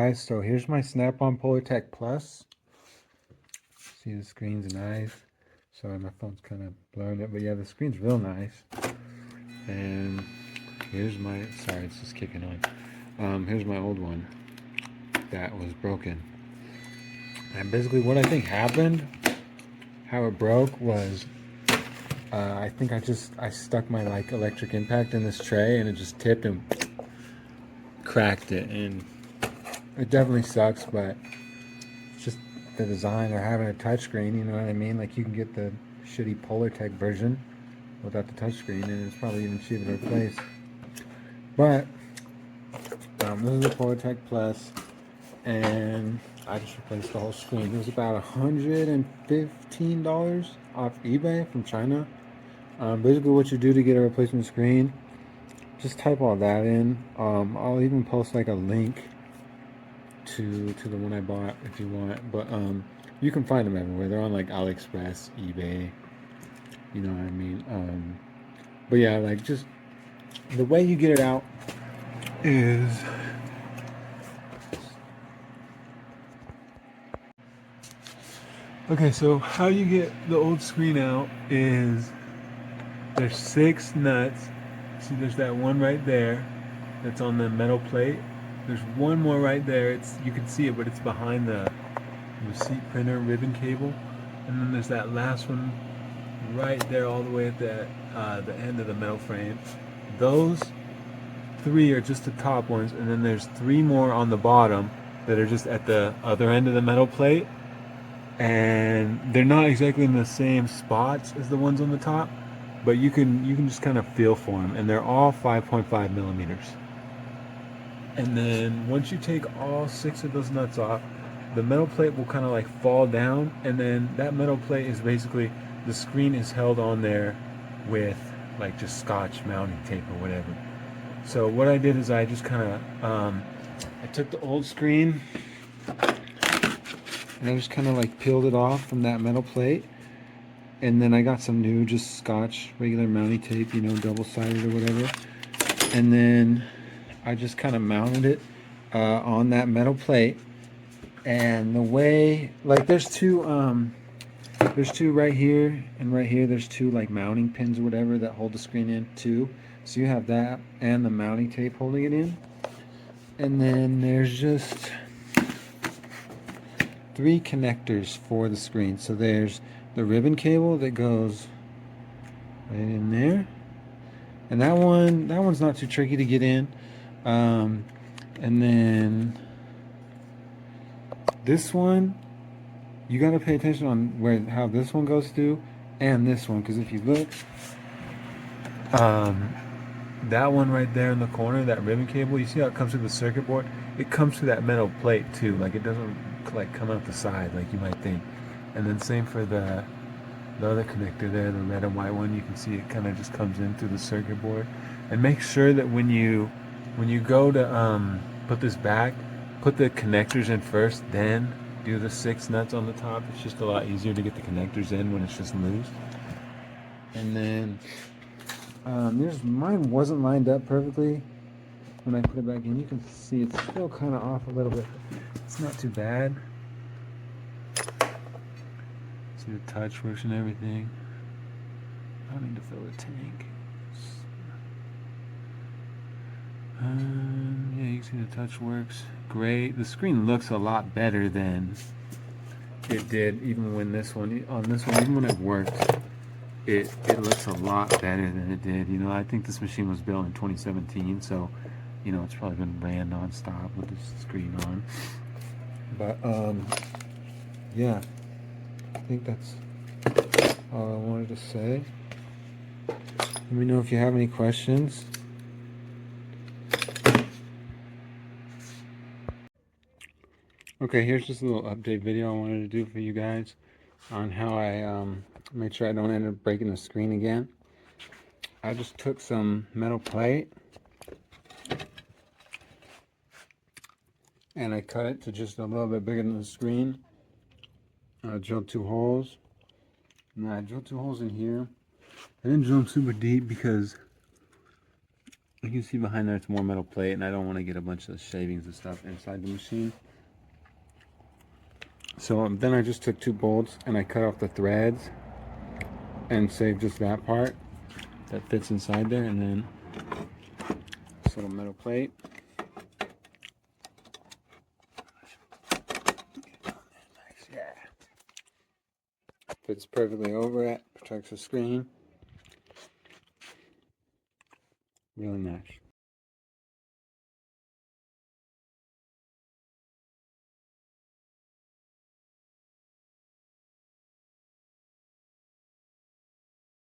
Guys, so here's my Snap-on PolarTek Plus. See, the screen's nice. Sorry, my phone's kind of blurring it, but yeah, the screen's real nice. And here's my, sorry, it's just kicking on. Here's my old one that was broken. And basically what I think happened, how it broke was, I think I stuck my like electric impact in this tray and it just tipped and cracked it. And it definitely sucks, but it's just the design or having a touchscreen, you know what I mean? Like you can get the shitty PolarTek version without the touchscreen, and it's probably even cheaper to replace. But this is the PolarTek Plus, and I just replaced the whole screen. It was about $115 off eBay from China. Basically, what you do to get a replacement screen, just type all that in. I'll even post like a link to the one I bought if you want, but you can find them everywhere. They're on like AliExpress, eBay, you know what I mean. But yeah, like just the way you get it out is okay. So how you get the old screen out is there's 6 nuts. See, there's that one right there that's on the metal plate. There's one more right there. You can see it, but it's behind the receipt printer ribbon cable. And then there's that last one right there, all the way at the end of the metal frame. Those 3 are just the top ones, and then there's 3 more on the bottom that are just at the other end of the metal plate. And they're not exactly in the same spots as the ones on the top, but you can just kind of feel for them, and they're all 5.5 millimeters. And then once you take all 6 of those nuts off, the metal plate will kind of like fall down, and then that metal plate is basically, the screen is held on there with like just Scotch mounting tape or whatever. So what I did is I just kind of I took the old screen and I just kind of like peeled it off from that metal plate, and then I got some new just Scotch regular mounting tape, you know, double-sided or whatever, and then I just kind of mounted it on that metal plate. And the way, like there's two right here and right here, there's 2 like mounting pins or whatever that hold the screen in too. So you have that and the mounting tape holding it in. And then there's just 3 connectors for the screen. So there's the ribbon cable that goes right in there. And that one's not too tricky to get in. And then this one, you got to pay attention on how this one goes through and this one, because if you look, that one right there in the corner, that ribbon cable, you see how it comes through the circuit board? It comes through that metal plate too. Like it doesn't like come out the side like you might think. And then same for the other connector there, the red and white one. You can see it kind of just comes in through the circuit board. And make sure that when you go to put this back, put the connectors in first, then do the 6 nuts on the top. It's just a lot easier to get the connectors in when it's just loose. And then mine wasn't lined up perfectly when I put it back in. You can see it's still kind of off a little bit. It's not too bad. See the touch works and everything. I don't need to fill the tank. Yeah, you can see the touch works great. The screen looks a lot better than it did even when even when it worked, it looks a lot better than it did. You know, I think this machine was built in 2017, so you know it's probably been ran non-stop with this screen on. But yeah, I think that's all I wanted to say. Let me know if you have any questions. Okay, here's just a little update video I wanted to do for you guys on how I made sure I don't end up breaking the screen again. I just took some metal plate and I cut it to just a little bit bigger than the screen. I drilled 2 holes. And I drilled 2 holes in here. I didn't drill them super deep because You can see behind there it's more metal plate, and I don't want to get a bunch of shavings and stuff inside the machine. So then I just took 2 bolts and I cut off the threads and saved just that part that fits inside there, and then this little metal plate. Yeah. Fits perfectly over it, protects the screen. Really nice.